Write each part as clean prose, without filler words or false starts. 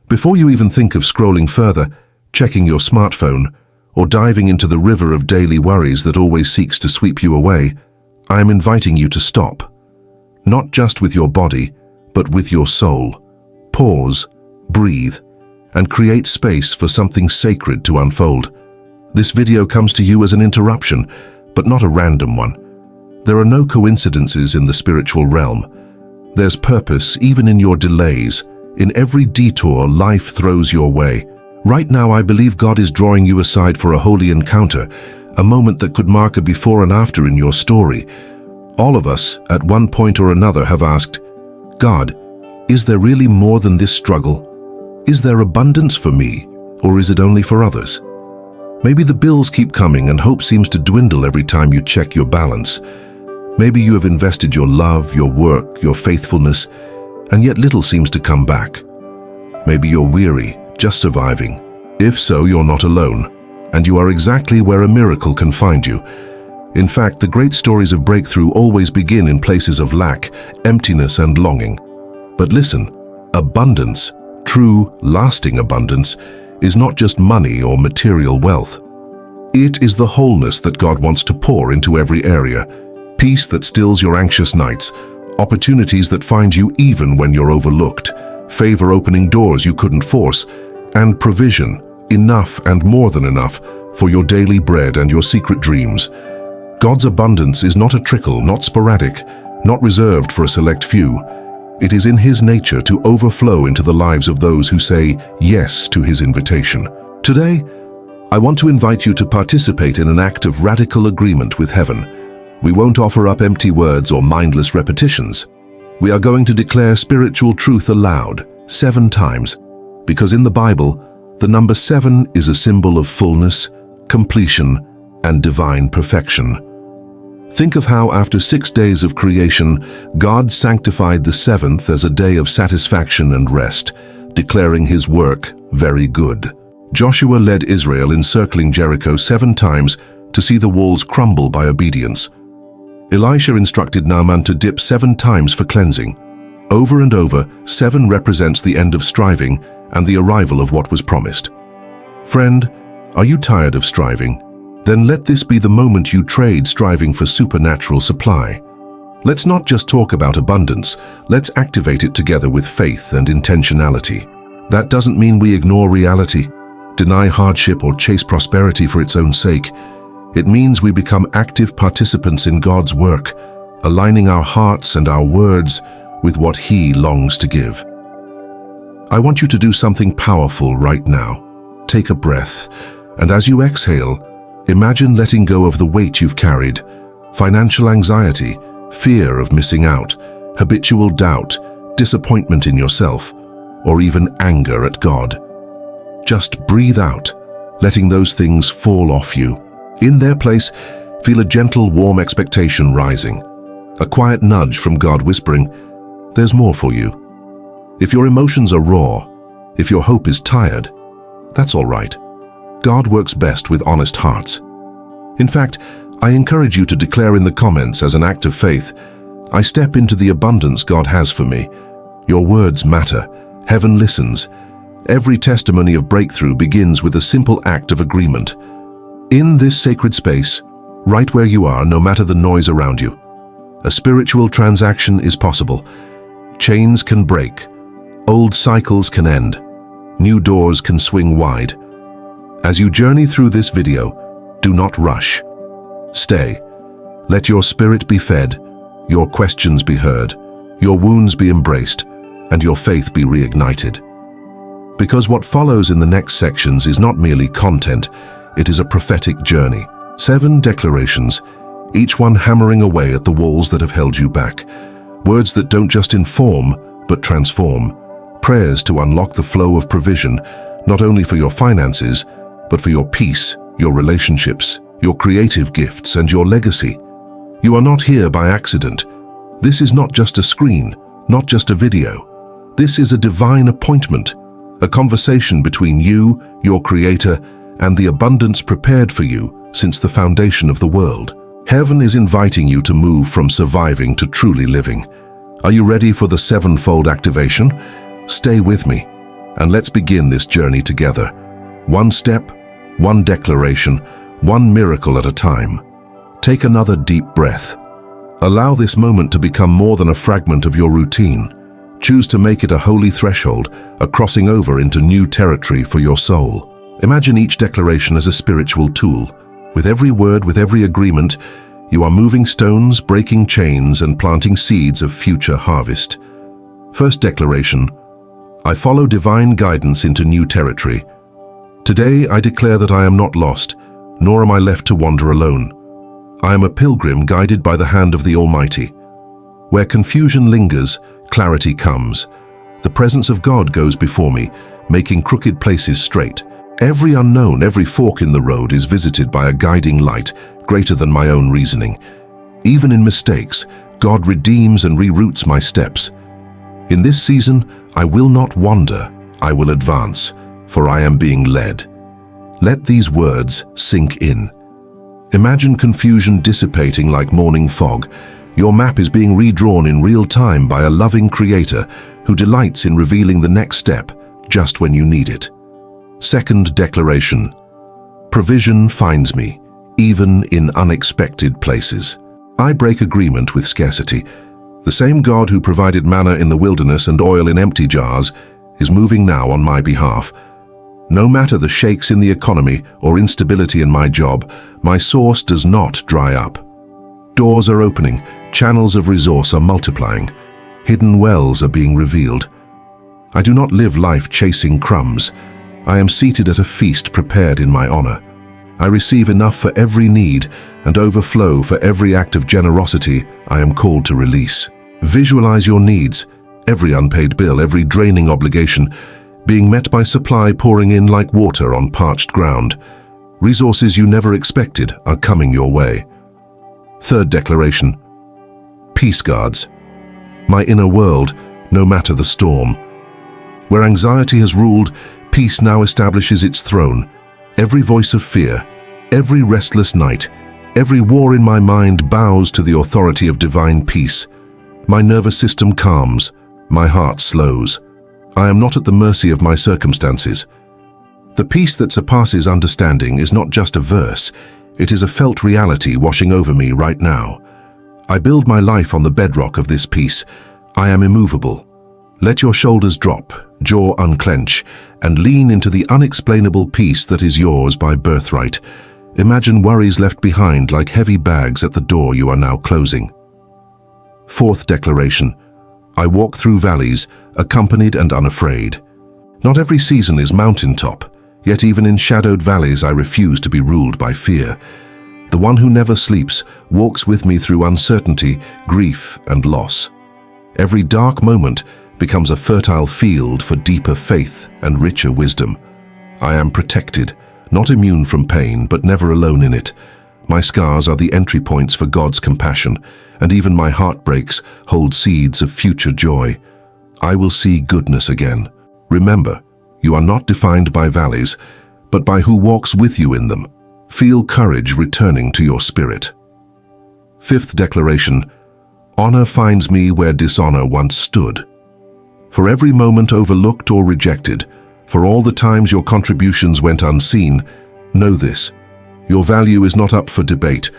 Before you even think of scrolling further, checking your smartphone, or diving into the river of daily worries that always seeks to sweep you away, I am inviting you to stop. Not just with your body, but with your soul. Pause, breathe, and create space for something sacred to unfold. This video comes to you as an interruption, but not a random one. There are no coincidences in the spiritual realm. There's purpose even in your delays. In every detour life throws your way. Right now, I believe God is drawing you aside for a holy encounter, a moment that could mark a before and after in your story. All of us, at one point or another, have asked, God, is there really more than this struggle? Is there abundance for me, or is it only for others? Maybe the bills keep coming and hope seems to dwindle every time you check your balance. Maybe you have invested your love, your work, your faithfulness, and yet little seems to come back. Maybe you're weary, just surviving. If so, you're not alone, and you are exactly where a miracle can find you. In fact, the great stories of breakthrough always begin in places of lack, emptiness, and longing. But listen, abundance, true, lasting abundance, is not just money or material wealth. It is the wholeness that God wants to pour into every area, peace that stills your anxious nights, opportunities that find you even when you're overlooked, favor opening doors you couldn't force, and provision, enough and more than enough, for your daily bread and your secret dreams. God's abundance is not a trickle, not sporadic, not reserved for a select few. It is in His nature to overflow into the lives of those who say yes to His invitation. Today, I want to invite you to participate in an act of radical agreement with heaven. We won't offer up empty words or mindless repetitions. We are going to declare spiritual truth aloud, 7 times, because in the Bible, the number 7 is a symbol of fullness, completion, and divine perfection. Think of how after 6 days of creation, God sanctified the 7th as a day of satisfaction and rest, declaring His work very good. Joshua led Israel encircling Jericho 7 times to see the walls crumble by obedience. Elisha instructed Naaman to dip 7 times for cleansing. Over and over, 7 represents the end of striving and the arrival of what was promised. Friend, are you tired of striving? Then let this be the moment you trade striving for supernatural supply. Let's not just talk about abundance, let's activate it together with faith and intentionality. That doesn't mean we ignore reality, deny hardship, or chase prosperity for its own sake. It means we become active participants in God's work, aligning our hearts and our words with what He longs to give. I want you to do something powerful right now. Take a breath, and as you exhale, imagine letting go of the weight you've carried, financial anxiety, fear of missing out, habitual doubt, disappointment in yourself, or even anger at God. Just breathe out, letting those things fall off you. In their place, feel a gentle, warm expectation rising, a quiet nudge from God whispering, "There's more for you." If your emotions are raw, if your hope is tired, that's all right. God works best with honest hearts. In fact, I encourage you to declare in the comments as an act of faith, "I step into the abundance God has for me." Your words matter. Heaven listens. Every testimony of breakthrough begins with a simple act of agreement. In this sacred space, right where you are, no matter the noise around you, a spiritual transaction is possible. Chains can break. Old cycles can end. New doors can swing wide. As you journey through this video, do not rush. Stay. Let your spirit be fed, your questions be heard, your wounds be embraced, and your faith be reignited. Because what follows in the next sections is not merely content, it is a prophetic journey. 7 declarations, each one hammering away at the walls that have held you back. Words that don't just inform, but transform. Prayers to unlock the flow of provision, not only for your finances, but for your peace, your relationships, your creative gifts, and your legacy. You are not here by accident. This is not just a screen, not just a video. This is a divine appointment, a conversation between you, your Creator, and the abundance prepared for you since the foundation of the world. Heaven is inviting you to move from surviving to truly living. Are you ready for the 7-fold activation? Stay with me. And let's begin this journey together. One step, one declaration, one miracle at a time. Take another deep breath. Allow this moment to become more than a fragment of your routine. Choose to make it a holy threshold, a crossing over into new territory for your soul. Imagine each declaration as a spiritual tool. With every word, with every agreement, you are moving stones, breaking chains, and planting seeds of future harvest. First declaration: I follow divine guidance into new territory. Today I declare that I am not lost, nor am I left to wander alone. I am a pilgrim guided by the hand of the Almighty. Where confusion lingers, clarity comes. The presence of God goes before me, making crooked places straight. Every unknown, every fork in the road is visited by a guiding light greater than my own reasoning. Even in mistakes, God redeems and reroutes my steps. In this season, I will not wander, I will advance, for I am being led. Let these words sink in. Imagine confusion dissipating like morning fog. Your map is being redrawn in real time by a loving Creator who delights in revealing the next step just when you need it. Second declaration: provision finds me, even in unexpected places. I break agreement with scarcity. The same God who provided manna in the wilderness and oil in empty jars is moving now on my behalf. No matter the shakes in the economy or instability in my job, my source does not dry up. Doors are opening, channels of resource are multiplying, hidden wells are being revealed. I do not live life chasing crumbs. I am seated at a feast prepared in my honor. I receive enough for every need and overflow for every act of generosity I am called to release. Visualize your needs, every unpaid bill, every draining obligation, being met by supply pouring in like water on parched ground. Resources you never expected are coming your way. Third declaration: peace guards my inner world, no matter the storm. Where anxiety has ruled, peace now establishes its throne. Every voice of fear, every restless night, every war in my mind bows to the authority of divine peace. My nervous system calms, my heart slows. I am not at the mercy of my circumstances. The peace that surpasses understanding is not just a verse, it is a felt reality washing over me right now. I build my life on the bedrock of this peace. I am immovable. Let your shoulders drop, jaw unclench, and lean into the unexplainable peace that is yours by birthright. Imagine worries left behind like heavy bags at the door you are now closing. Fourth declaration: I walk through valleys, accompanied and unafraid. Not every season is mountaintop, yet even in shadowed valleys I refuse to be ruled by fear. The one who never sleeps walks with me through uncertainty, grief, and loss. Every dark moment becomes a fertile field for deeper faith and richer wisdom. I am protected, not immune from pain, but never alone in it. My scars are the entry points for God's compassion, and even my heartbreaks hold seeds of future joy. I will see goodness again. Remember, you are not defined by valleys, but by who walks with you in them. Feel courage returning to your spirit. Fifth declaration: honor finds me where dishonor once stood. For every moment overlooked or rejected, for all the times your contributions went unseen, know this: your value is not up for debate.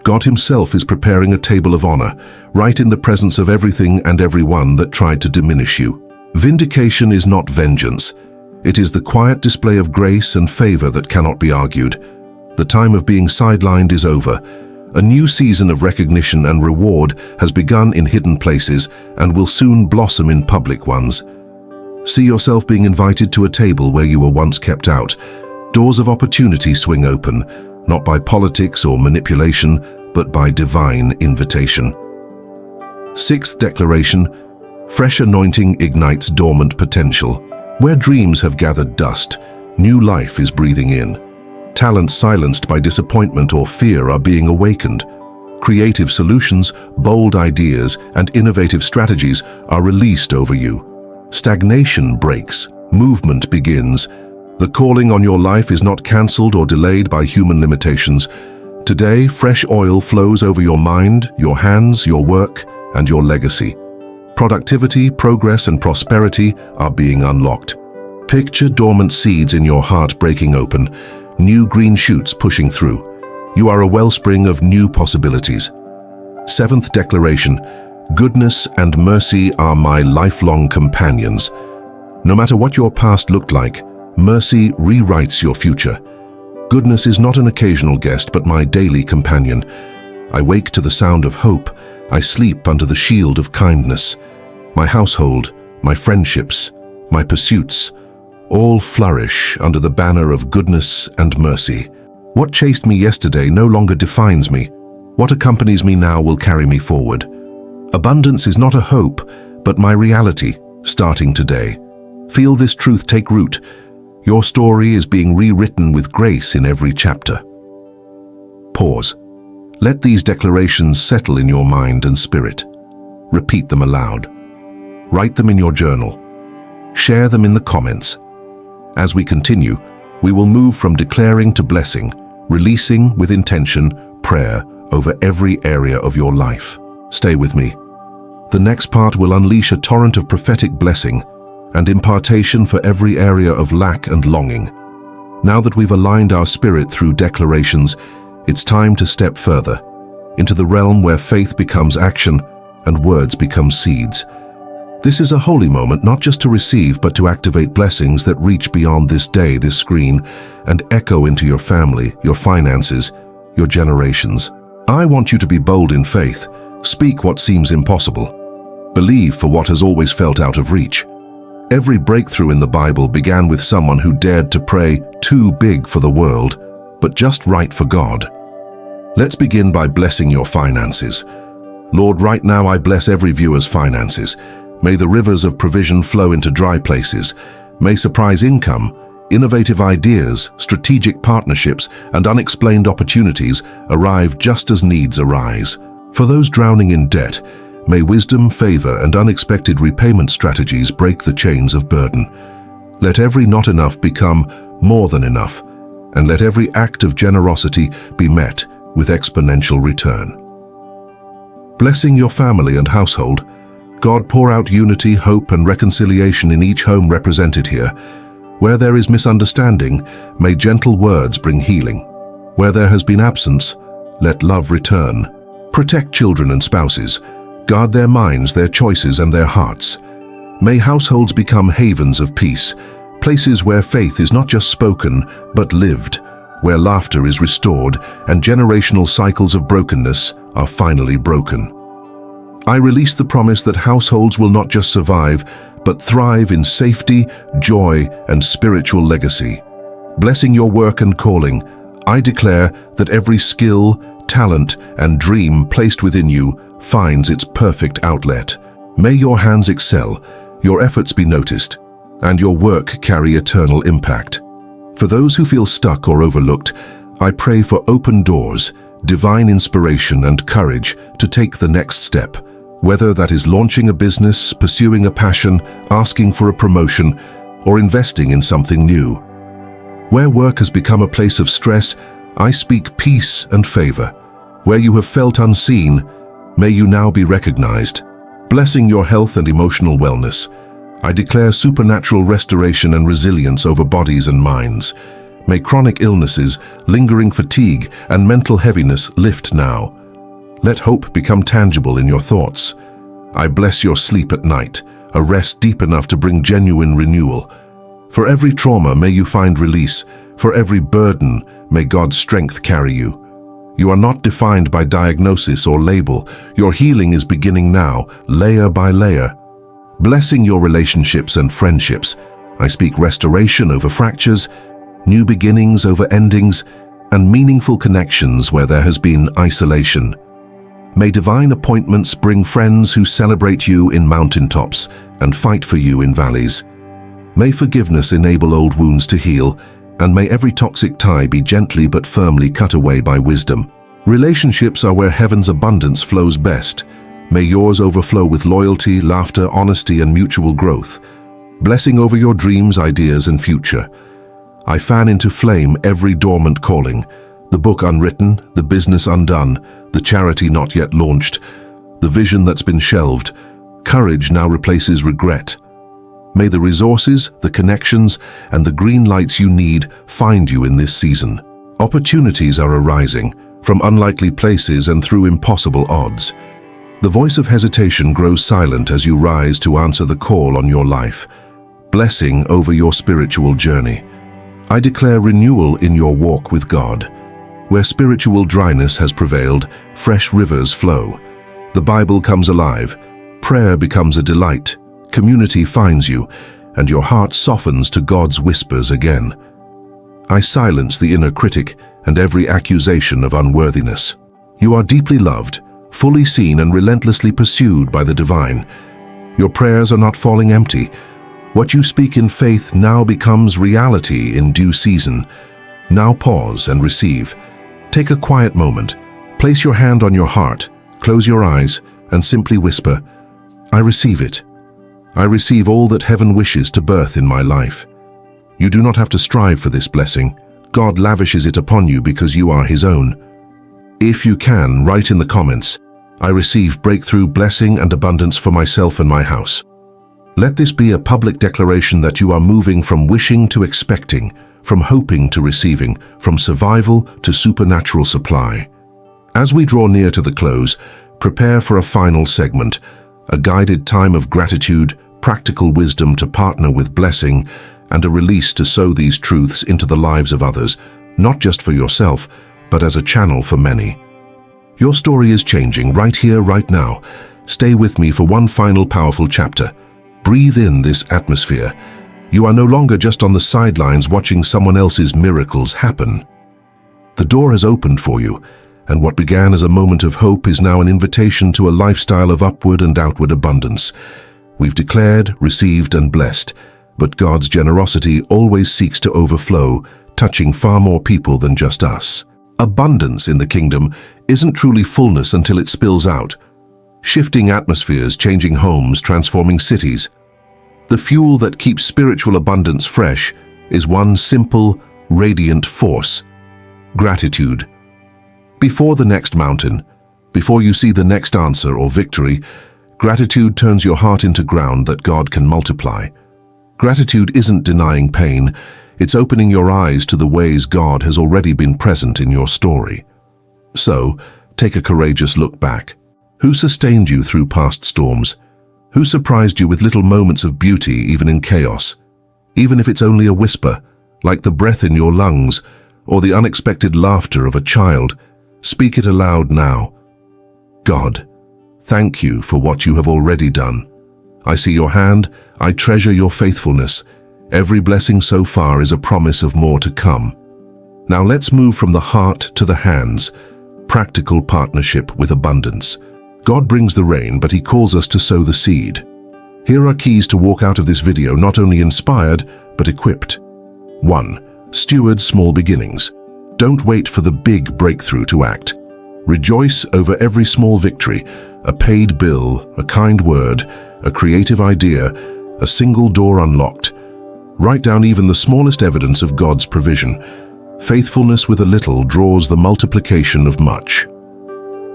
God Himself is preparing a table of honor, right in the presence of everything and everyone that tried to diminish you. Vindication is not vengeance. It is the quiet display of grace and favor that cannot be argued. The time of being sidelined is over. A new season of recognition and reward has begun in hidden places and will soon blossom in public ones. See yourself being invited to a table where you were once kept out. Doors of opportunity swing open, not by politics or manipulation, but by divine invitation. Sixth declaration: fresh anointing ignites dormant potential. Where dreams have gathered dust, new life is breathing in. Talents silenced by disappointment or fear are being awakened. Creative solutions, bold ideas, and innovative strategies are released over you. Stagnation breaks, movement begins. The calling on your life is not cancelled or delayed by human limitations. Today, fresh oil flows over your mind, your hands, your work, and your legacy. Productivity, progress, and prosperity are being unlocked. Picture dormant seeds in your heart breaking open, new green shoots pushing through. You are a wellspring of new possibilities. Seventh declaration, goodness and mercy are my lifelong companions. No matter what your past looked like, mercy rewrites your future. Goodness is not an occasional guest, but my daily companion. I wake to the sound of hope. I sleep under the shield of kindness. My household, my friendships, my pursuits, all flourish under the banner of goodness and mercy. What chased me yesterday no longer defines me. What accompanies me now will carry me forward. Abundance is not a hope, but my reality, starting today. Feel this truth take root. Your story is being rewritten with grace in every chapter. Pause. Let these declarations settle in your mind and spirit. Repeat them aloud. Write them in your journal. Share them in the comments. As we continue, we will move from declaring to blessing, releasing with intention, prayer over every area of your life. Stay with me. The next part will unleash a torrent of prophetic blessing and impartation for every area of lack and longing. Now that we've aligned our spirit through declarations, it's time to step further into the realm where faith becomes action and words become seeds. This is a holy moment, not just to receive, but to activate blessings that reach beyond this day, this screen, and echo into your family, your finances, your generations. I want you to be bold in faith. Speak what seems impossible. Believe for what has always felt out of reach. Every breakthrough in the Bible began with someone who dared to pray too big for the world, but just right for God. Let's begin by blessing your finances. Lord, right now I bless every viewer's finances. May the rivers of provision flow into dry places. May surprise income, innovative ideas, strategic partnerships, and unexplained opportunities arrive just as needs arise. For those drowning in debt, may wisdom, favor, and unexpected repayment strategies break the chains of burden. Let every not enough become more than enough, and let every act of generosity be met with exponential return. Blessing your family and household, God, pour out unity, hope, and reconciliation in each home represented here. Where there is misunderstanding, may gentle words bring healing. Where there has been absence, let love return. Protect children and spouses. Guard their minds, their choices, and their hearts. May households become havens of peace, places where faith is not just spoken, but lived, where laughter is restored and generational cycles of brokenness are finally broken. I release the promise that households will not just survive, but thrive in safety, joy, and spiritual legacy. Blessing your work and calling, I declare that every skill, talent, and dream placed within you finds its perfect outlet. May your hands excel, your efforts be noticed, and your work carry eternal impact. For those who feel stuck or overlooked, I pray for open doors, divine inspiration, and courage to take the next step. Whether that is launching a business, pursuing a passion, asking for a promotion, or investing in something new. Where work has become a place of stress, I speak peace and favor. Where you have felt unseen, may you now be recognized. Blessing your health and emotional wellness, I declare supernatural restoration and resilience over bodies and minds. May chronic illnesses, lingering fatigue, and mental heaviness lift now. Let hope become tangible in your thoughts. I bless your sleep at night, a rest deep enough to bring genuine renewal. For every trauma, may you find release. For every burden, may God's strength carry you. You are not defined by diagnosis or label. Your healing is beginning now, layer by layer. Blessing your relationships and friendships, I speak restoration over fractures, new beginnings over endings, and meaningful connections where there has been isolation. May divine appointments bring friends who celebrate you in mountaintops and fight for you in valleys. May forgiveness enable old wounds to heal, and may every toxic tie be gently but firmly cut away by wisdom. Relationships are where heaven's abundance flows best. May yours overflow with loyalty, laughter, honesty, and mutual growth. Blessing over your dreams, ideas, and future. I fan into flame every dormant calling, the book unwritten, the business undone, the charity not yet launched, the vision that's been shelved. Courage now replaces regret. May the resources, the connections, and the green lights you need find you in this season. Opportunities are arising from unlikely places and through impossible odds. The voice of hesitation grows silent as you rise to answer the call on your life. Blessing over your spiritual journey. I declare renewal in your walk with God. Where spiritual dryness has prevailed, fresh rivers flow. The Bible comes alive. Prayer becomes a delight. Community finds you, and your heart softens to God's whispers again. I silence the inner critic and every accusation of unworthiness. You are deeply loved, fully seen and relentlessly pursued by the divine. Your prayers are not falling empty. What you speak in faith now becomes reality in due season. Now pause and receive. Take a quiet moment. Place your hand on your heart, close your eyes, and simply whisper, I receive it. I receive all that heaven wishes to birth in my life. You do not have to strive for this blessing. God lavishes it upon you because you are His own. If you can, write in the comments, I receive breakthrough, blessing, and abundance for myself and my house. Let this be a public declaration that you are moving from wishing to expecting, from hoping to receiving, from survival to supernatural supply. As we draw near to the close, prepare for a final segment, a guided time of gratitude, practical wisdom to partner with blessing, and a release to sow these truths into the lives of others, not just for yourself, but as a channel for many. Your story is changing right here, right now. Stay with me for one final powerful chapter. Breathe in this atmosphere. You are no longer just on the sidelines watching someone else's miracles happen. The door has opened for you, and what began as a moment of hope is now an invitation to a lifestyle of upward and outward abundance. We've declared, received, and blessed, but God's generosity always seeks to overflow, touching far more people than just us. Abundance in the kingdom isn't truly fullness until it spills out, shifting atmospheres, changing homes, transforming cities. The fuel that keeps spiritual abundance fresh is one simple, radiant force: gratitude. Before the next mountain, before you see the next answer or victory, gratitude turns your heart into ground that God can multiply. Gratitude isn't denying pain, it's opening your eyes to the ways God has already been present in your story. So, take a courageous look back. Who sustained you through past storms? Who surprised you with little moments of beauty even in chaos? Even if it's only a whisper, like the breath in your lungs, or the unexpected laughter of a child, speak it aloud now. God, thank you for what you have already done. I see your hand, I treasure your faithfulness. Every blessing so far is a promise of more to come. Now let's move from the heart to the hands. Practical partnership with abundance. God brings the rain, but He calls us to sow the seed. Here are keys to walk out of this video not only inspired, but equipped. 1. Steward small beginnings. Don't wait for the big breakthrough to act. Rejoice over every small victory, a paid bill, a kind word, a creative idea, a single door unlocked. Write down even the smallest evidence of God's provision. Faithfulness with a little draws the multiplication of much.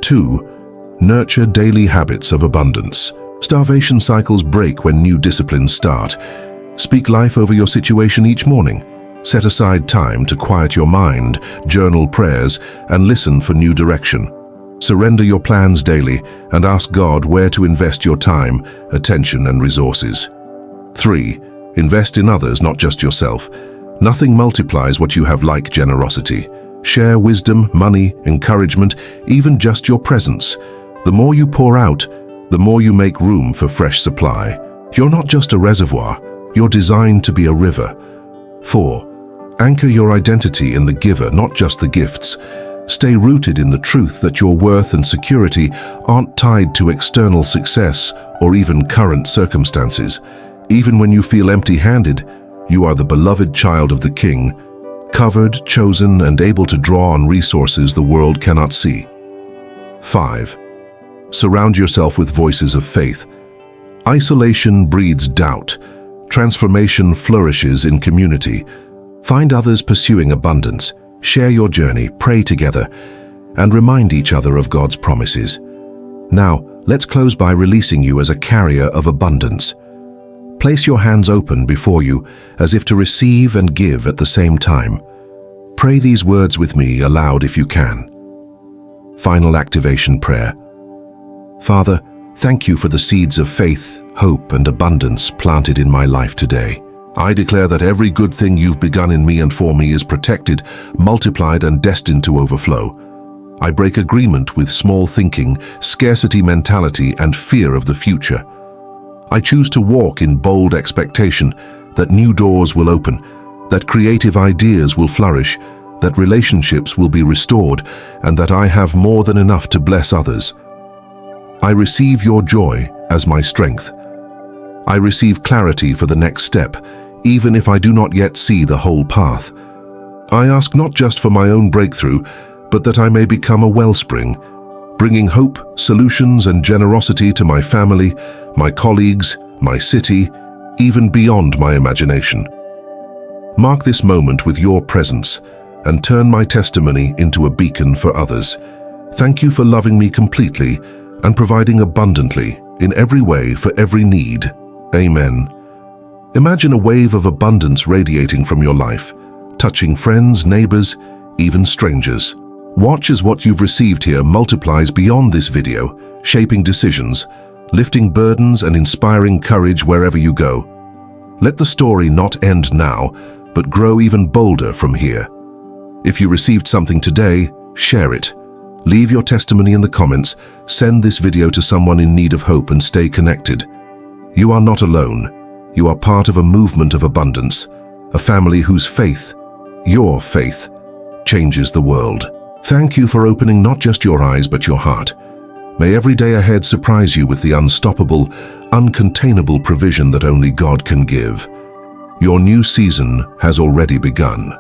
2. Nurture daily habits of abundance. Starvation cycles break when new disciplines start. Speak life over your situation each morning. Set aside time to quiet your mind, journal prayers, and listen for new direction. Surrender your plans daily and ask God where to invest your time, attention, and resources. 3. Invest in others, not just yourself. Nothing multiplies what you have like generosity. Share wisdom, money, encouragement, even just your presence. The more you pour out, the more you make room for fresh supply. You're not just a reservoir, you're designed to be a river. 4. Anchor your identity in the giver, not just the gifts. Stay rooted in the truth that your worth and security aren't tied to external success or even current circumstances. Even when you feel empty-handed, you are the beloved child of the King, covered, chosen, and able to draw on resources the world cannot see. 5. Surround yourself with voices of faith. Isolation breeds doubt. Transformation flourishes in community. Find others pursuing abundance. Share your journey, pray together, and remind each other of God's promises. Now, let's close by releasing you as a carrier of abundance. Place your hands open before you as if to receive and give at the same time. Pray these words with me aloud if you can. Final activation prayer. Father, thank you for the seeds of faith, hope, and abundance planted in my life today. I declare that every good thing you've begun in me and for me is protected, multiplied, and destined to overflow. I break agreement with small thinking, scarcity mentality, and fear of the future. I choose to walk in bold expectation that new doors will open, that creative ideas will flourish, that relationships will be restored, and that I have more than enough to bless others. I receive your joy as my strength. I receive clarity for the next step, even if I do not yet see the whole path. I ask not just for my own breakthrough, but that I may become a wellspring, bringing hope, solutions, and generosity to my family, my colleagues, my city, even beyond my imagination. Mark this moment with your presence and turn my testimony into a beacon for others. Thank you for loving me completely and providing abundantly in every way for every need. Amen. Imagine a wave of abundance radiating from your life, touching friends, neighbors, even strangers. Watch as what you've received here multiplies beyond this video, shaping decisions, lifting burdens, and inspiring courage wherever you go. Let the story not end now, but grow even bolder from here. If you received something today, share it. Leave your testimony in the comments, send this video to someone in need of hope, and stay connected. You are not alone. You are part of a movement of abundance, a family whose faith, your faith, changes the world. Thank you for opening not just your eyes but your heart. May every day ahead surprise you with the unstoppable, uncontainable provision that only God can give. Your new season has already begun.